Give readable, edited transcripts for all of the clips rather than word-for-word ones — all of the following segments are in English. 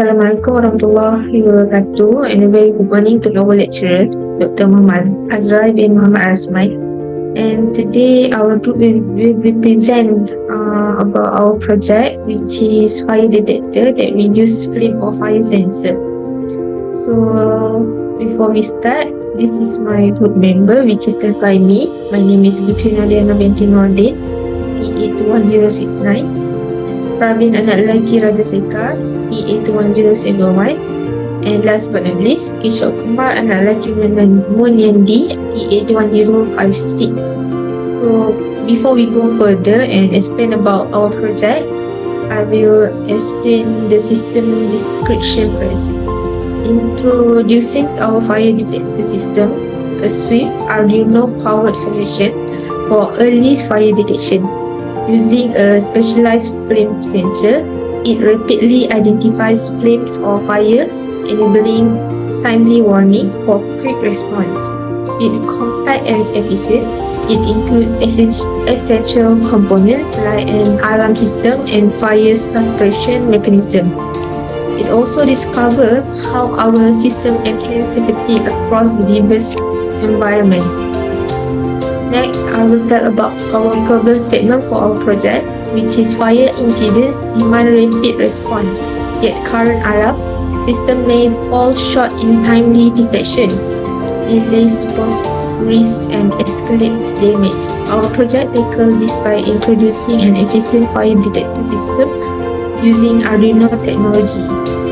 Assalamualaikum warahmatullahi wabarakatuh, and a very good morning to our lecturer, Dr. Muhammad Azrai bin Muhammad Azmai. And today our group will present about our project, which is fire detector that we use flame or fire sensor. So before we start, this is my group member, which is led by me. My name is BINTI NORDIN, TA21069. Pravin anak lelaki Raja SEEKAR, TA21071. And last but not least, KISHOK KUMAR anak lelaki MUNIANDY, TA21056. So before we go further and explain about our project, I will explain the system description first. Introducing our fire detector system, a swift Arduino powered solution for early fire detection. Using a specialized flame sensor, it rapidly identifies flames or fire, enabling timely warning for quick response. It's compact and efficient. It includes essential components like an alarm system and fire suppression mechanism. It also discovers how our system enhances safety across diverse environments. Next, I will tell about our problem statement for our project, which is fire incidents demand rapid response, yet current alarm system may fall short in timely detection, delays pose risk and escalate damage. Our project tackles this by introducing an efficient fire detector system using Arduino technology.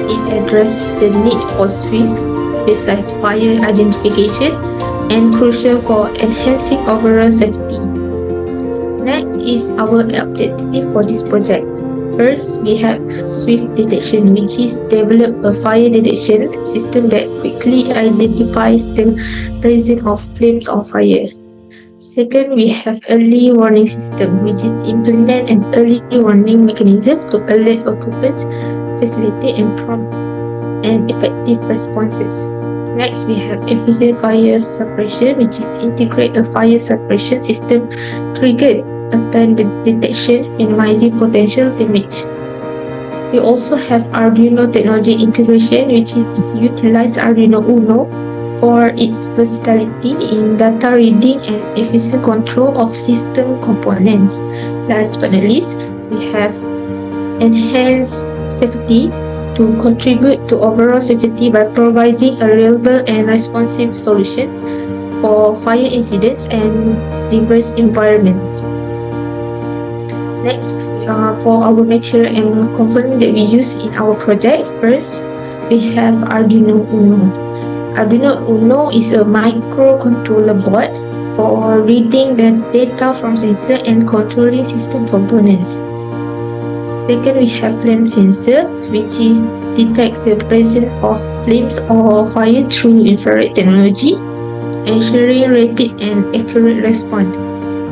It addresses the need for swift, precise fire identification and crucial for enhancing overall safety. Next is our objective for this project. First, we have swift detection, which is develop a fire detection system that quickly identifies the presence of flames or fire. Second, we have early warning system, which is implement an early warning mechanism to alert occupants, facilitate and prompt and effective responses. Next, we have efficient fire suppression, which is integrate a fire suppression system triggered upon the detection, minimizing potential damage. We also have Arduino technology integration, which is utilize Arduino Uno for its versatility in data reading and efficient control of system components. Last but not least, we have enhanced safety to contribute to overall safety by providing a reliable and responsive solution for fire incidents and diverse environments. Next, for our material and component that we use in our project, first we have Arduino Uno. Arduino Uno is a microcontroller board for reading the data from sensor and controlling system components. Second, we have flame sensor, which is detects the presence of flames or fire through infrared technology, ensuring rapid and accurate response.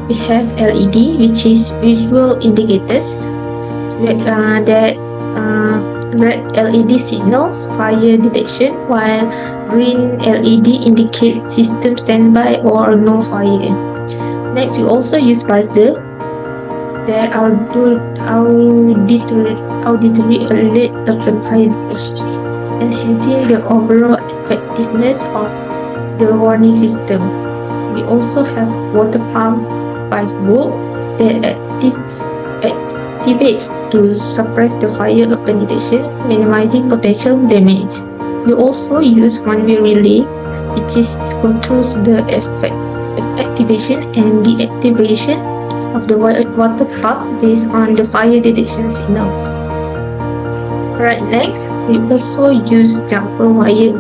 We have LED, which is visual indicators that red LED signals fire detection, while green LED indicates system standby or no fire. Next, we also use buzzer that auditory alert upon fire detection, enhancing the overall effectiveness of the warning system. We also have water pump 5 volt that activate to suppress the fire upon detection, minimizing potential damage. We also use one-way relay, which controls the activation and deactivation of the water pump based on the fire detection signals. Right, next, we also use jumper wire,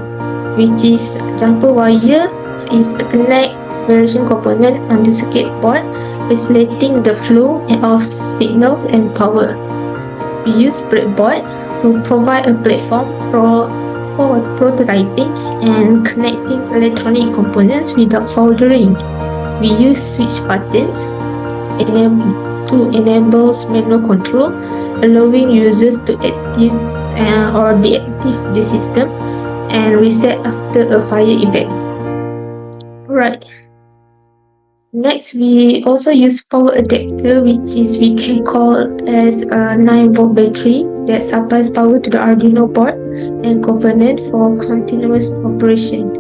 which is jumper wire is the connect variation component on the circuit board, facilitating the flow of signals and power. We use breadboard to provide a platform for prototyping and connecting electronic components without soldering. We use switch buttons to enable manual control, allowing users to active or deactivate the system and reset after a fire event. Right. Next, we also use power adapter, which is we can call as a 9 volt battery that supplies power to the Arduino board and component for continuous operation.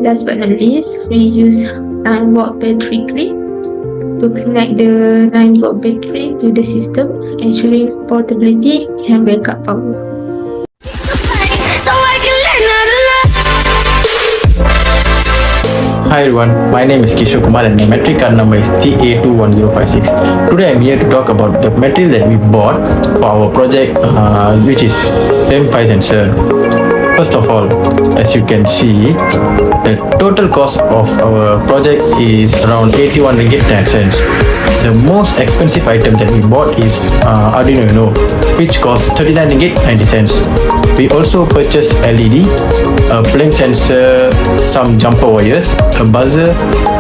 Last but not least, we use 9-watt battery clip to connect the 9-volt battery to the system, ensuring portability and backup power. Hi everyone, my name is KISHOK and my metric card number is TA21056. Today I'm here to talk about the material that we bought for our project, which is flame fire sensor. First of all, as you can see, the total cost of our project is around 81 ringgit 10 cents. The most expensive item that we bought is Arduino Uno, which cost 39 ringgit 90 cents. We also purchased LED, a flame sensor, some jumper wires, a buzzer,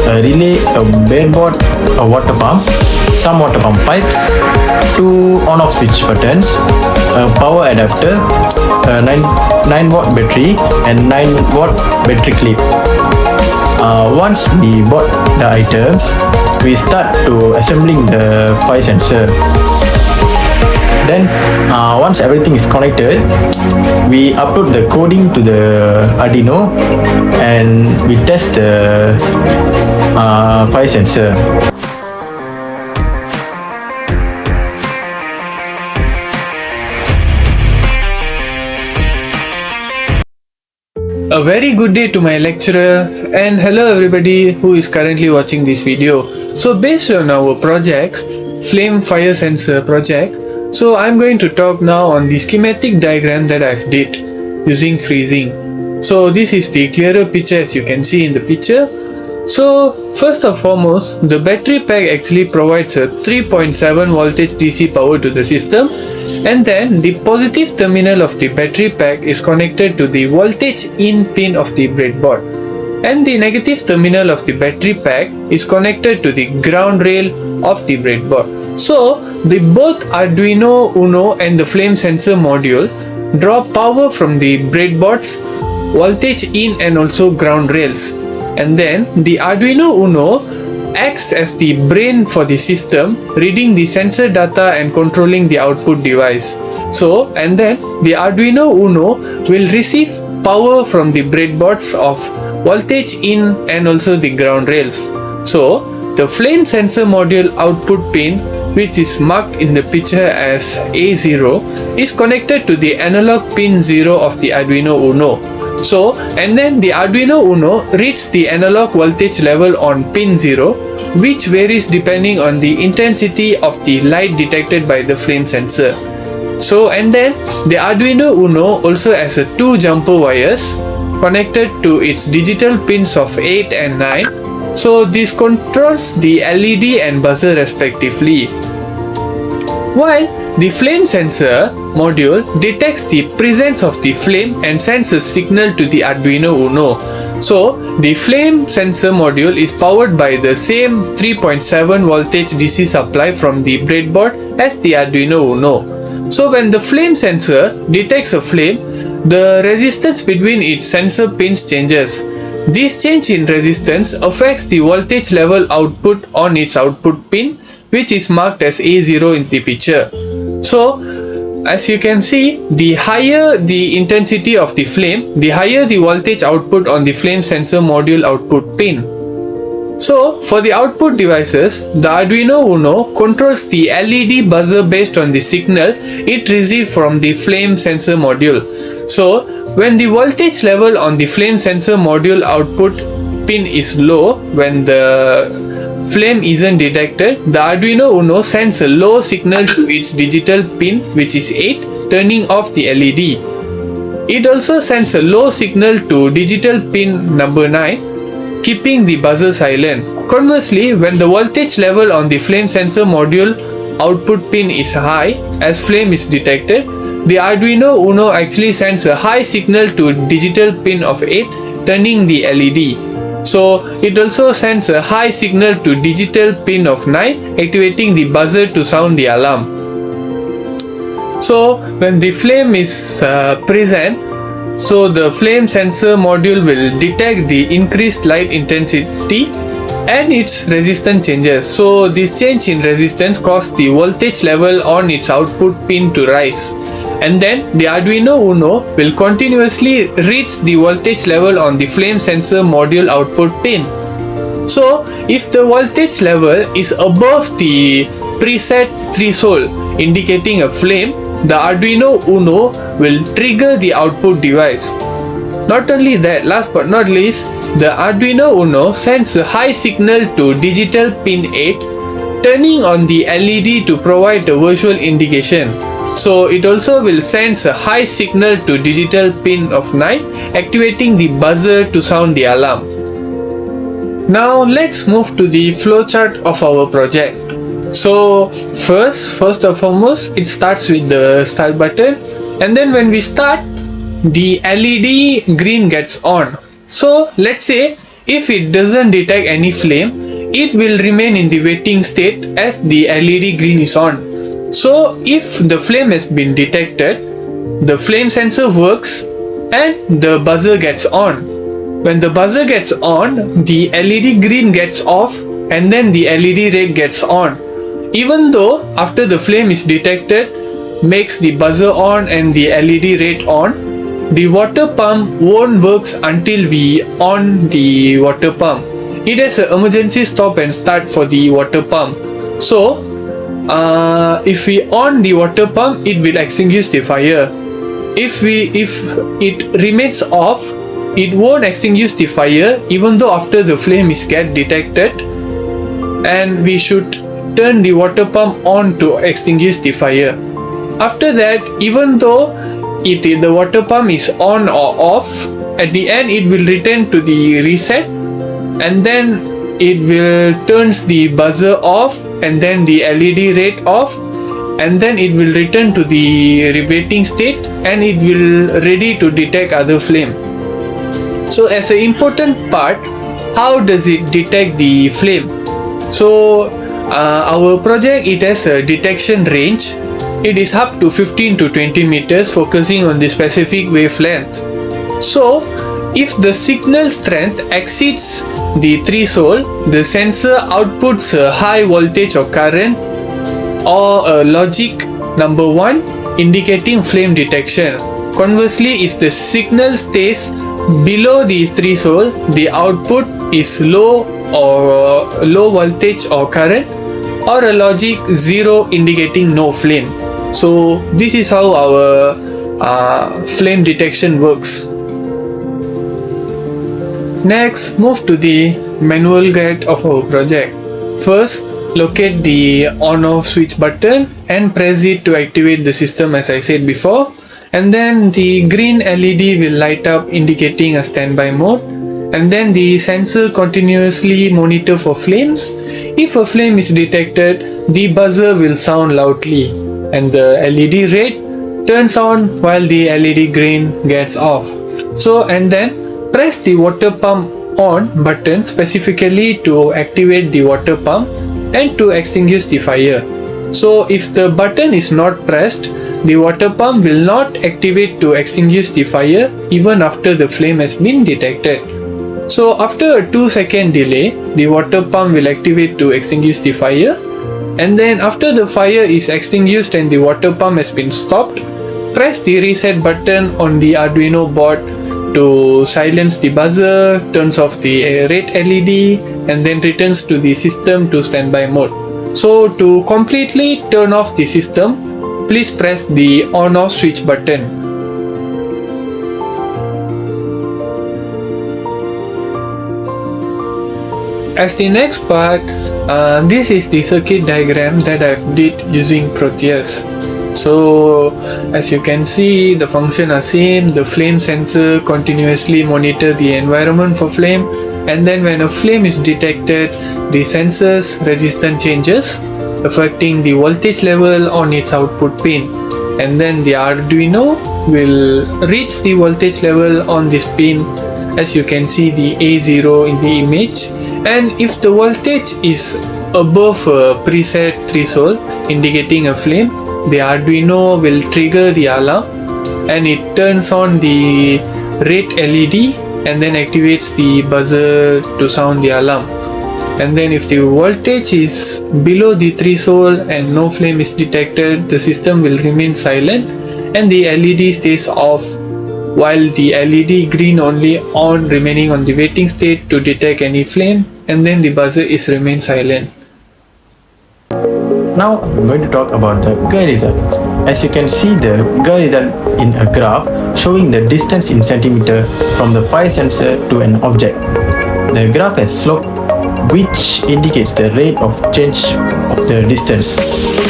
a relay, a breadboard, a water pump, some water pump pipes, 2 on-off switch buttons, a power adapter, a 9-watt battery and 9-watt battery clip. Once we bought the items, we start to assembling the fire sensor. Then once everything is connected, we upload the coding to the Arduino and we test the fire sensor. A very good day to my lecturer, and hello everybody who is currently watching this video. So based on our project, flame fire sensor project, so I'm going to talk now on the schematic diagram that I've did using freezing. So this is the clearer picture as you can see in the picture. So first and foremost, the battery pack actually provides a 3.7 voltage DC power to the system, and then the positive terminal of the battery pack is connected to the voltage in pin of the breadboard, and the negative terminal of the battery pack is connected to the ground rail of the breadboard. So the both Arduino Uno and the flame sensor module draw power from the breadboard's voltage in and also ground rails, and then the Arduino Uno acts as the brain for the system, reading the sensor data and controlling the output device. So, and then the Arduino Uno will receive power from the breadboards of voltage in and also the ground rails. So, the flame sensor module output pin, which is marked in the picture as A0, is connected to the analog pin 0 of the Arduino Uno. So, and then the Arduino Uno reads the analog voltage level on pin 0, which varies depending on the intensity of the light detected by the flame sensor. So, and then the Arduino Uno also has 2 jumper wires connected to its digital pins of 8 and 9. So, this controls the LED and buzzer respectively. While the flame sensor module detects the presence of the flame and sends a signal to the Arduino Uno. So the flame sensor module is powered by the same 3.7 voltage DC supply from the breadboard as the Arduino Uno. So when the flame sensor detects a flame, the resistance between its sensor pins changes. This change in resistance affects the voltage level output on its output pin, which is marked as A0 in the picture. So as you can see, the higher the intensity of the flame, the higher the voltage output on the flame sensor module output pin. So for the output devices, the Arduino Uno controls the LED buzzer based on the signal it receives from the flame sensor module. So when the voltage level on the flame sensor module output pin is low, when the flame isn't detected, the Arduino Uno sends a low signal to its digital pin, which is 8, turning off the LED. It also sends a low signal to digital pin number 9, keeping the buzzer silent. Conversely, when the voltage level on the flame sensor module output pin is high, as flame is detected, the Arduino Uno actually sends a high signal to digital pin of 8, turning the LED. So it also sends a high signal to digital pin of 9, activating the buzzer to sound the alarm. So when the flame is present, so the flame sensor module will detect the increased light intensity and its resistance changes. So this change in resistance causes the voltage level on its output pin to rise. and then the Arduino Uno will continuously reach the voltage level on the flame sensor module output pin. So if the voltage level is above the preset threshold indicating a flame, the Arduino Uno will trigger the output device. Not only that, last but not least, the Arduino Uno sends a high signal to digital pin 8, turning on the LED to provide a visual indication. So it also will send a high signal to digital pin of 9, activating the buzzer to sound the alarm. Now let's move to the flowchart of our project. So first and foremost, it starts with the start button, and then when we start, the LED green gets on. So let's say if it doesn't detect any flame, it will remain in the waiting state as the LED green is on. So if the flame has been detected, the flame sensor works and the buzzer gets on. When the buzzer gets on, the LED green gets off and then the LED red gets on. Even though after the flame is detected, makes the buzzer on and the LED red on, the water pump won't work until we on the water pump. It has an emergency stop and start for the water pump. So if we on the water pump, it will extinguish the fire. If it remains off, it won't extinguish the fire even though after the flame is get detected, and we should turn the water pump on to extinguish the fire. After that, even though the water pump is on or off, at the end it will return to the reset, and then it will turns the buzzer off and then the LED red off, and then it will return to the waiting state and it will ready to detect other flame. So as an important part, how does it detect the flame? So our project, it has a detection range. It is up to 15 to 20 meters, focusing on the specific wavelength. So if the signal strength exceeds the threshold, the sensor outputs a high voltage or current or a logic number 1 indicating flame detection. Conversely, if the signal stays below the threshold, the output is low or low voltage or current, or a logic 0 indicating no flame. So this is how our flame detection works. Next, move to the manual guide of our project. First, locate the on-off switch button and press it to activate the system, as I said before. And then the green LED will light up indicating a standby mode, and then the sensor continuously monitor for flames. If a flame is detected, the buzzer will sound loudly and the LED red turns on while the LED green gets off. So, and then press the water pump on button specifically to activate the water pump and to extinguish the fire. So if the button is not pressed, the water pump will not activate to extinguish the fire even after the flame has been detected. So after a 2-second delay, the water pump will activate to extinguish the fire, and then after the fire is extinguished and the water pump has been stopped, press the reset button on the Arduino board to silence the buzzer, turns off the red LED, and then returns to the system to standby mode. So to completely turn off the system, please press the on-off switch button. As the next part, this is the circuit diagram that I've did using Proteus. So as you can see, the function are same. The flame sensor continuously monitor the environment for flame, and then when a flame is detected, the sensor's resistance changes, affecting the voltage level on its output pin, and then the Arduino will reach the voltage level on this pin, as you can see the A0 in the image. And if the voltage is above a preset threshold indicating a flame, the Arduino will trigger the alarm and it turns on the red LED and then activates the buzzer to sound the alarm. And then if the voltage is below the threshold and no flame is detected, the system will remain silent and the LED stays off while the LED green only on, remaining on the waiting state to detect any flame, and then the buzzer is remain silent. Now I'm going to talk about the GUI result. As you can see the GUI result in a graph showing the distance in centimeter from the fire sensor to an object. The graph has slope which indicates the rate of change of the distance.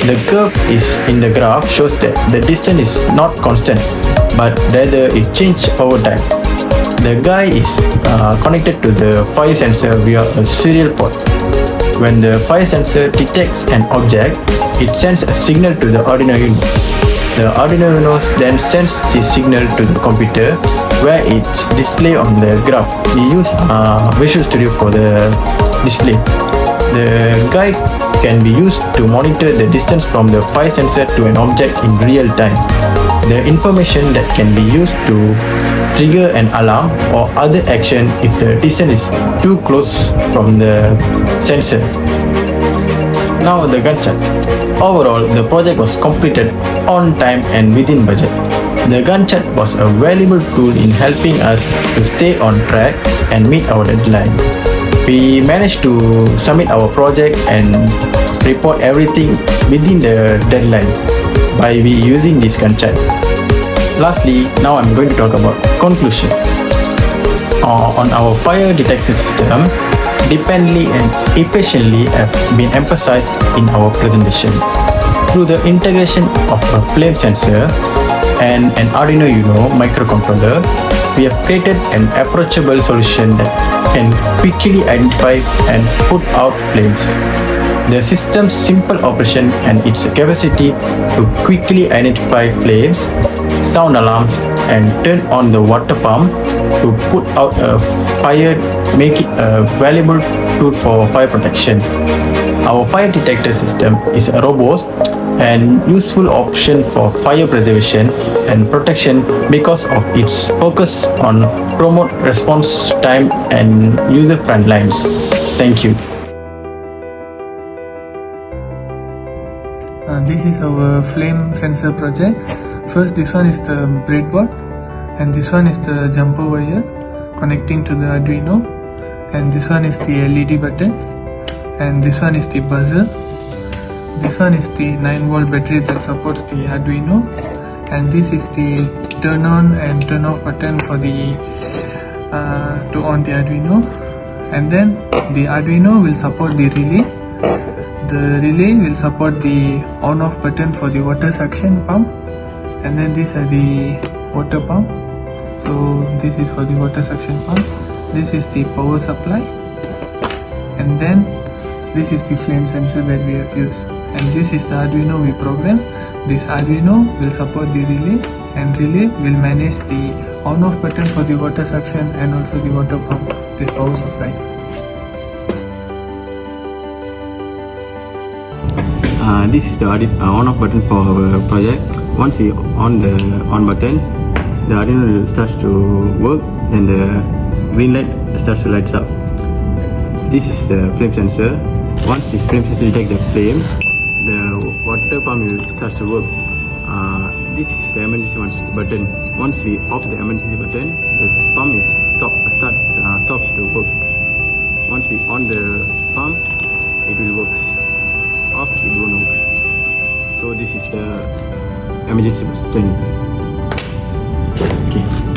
The curve is in the graph shows that the distance is not constant but rather it changes over time. The GUI is connected to the fire sensor via a serial port. When the fire sensor detects an object, it sends a signal to the Arduino Uno. The Arduino Uno then sends this signal to the computer where it's displayed on the graph. We use Visual Studio for the display. The GUI can be used to monitor the distance from the fire sensor to an object in real time. The information that can be used to trigger an alarm or other action if the distance is too close from the sensor. Now the Gantt chart. Overall, the project was completed on time and within budget. The Gantt chart was a valuable tool in helping us to stay on track and meet our deadline. We managed to submit our project and report everything within the deadline by using this Gantt chart. Lastly, now I'm going to talk about conclusion. On our fire detection system, dependently and efficiently have been emphasized in our presentation. Through the integration of a flame sensor and an Arduino Uno microcontroller, we have created an approachable solution that can quickly identify and put out flames. The system's simple operation and its capacity to quickly identify flames, sound alarms, and turn on the water pump to put out a fire make it a valuable tool for fire protection. Our fire detector system is a robust and useful option for fire preservation and protection because of its focus on promote response time and user-friendly lines. Thank you. This is our flame sensor project. First, this one is the breadboard, and this one is the jumper wire connecting to the Arduino, and this one is the LED button, and this one is the buzzer. This one is the 9-volt battery that supports the Arduino, and this is the turn on and turn off button for the to on the Arduino, and then the Arduino will support the relay. The relay will support the on off button for the water suction pump, and then these are the water pump. So this is for the water suction pump. This is the power supply, and then this is the flame sensor that we have used, and this is the Arduino we program. This Arduino will support the relay, and relay will manage the on off button for the water suction and also the water pump, this power supply. This is the on-off button for our project. Once we on the on button, the Arduino starts to work, then the green light starts to light up. This is the flame sensor. Once this flame sensor detects the flame, the water pump will start to work. This is the emergency button. Once we off the emergency button, the pump is stops to work. Once we on the pump, it will work. Off, it won't work. So this is the emergency button. Okay.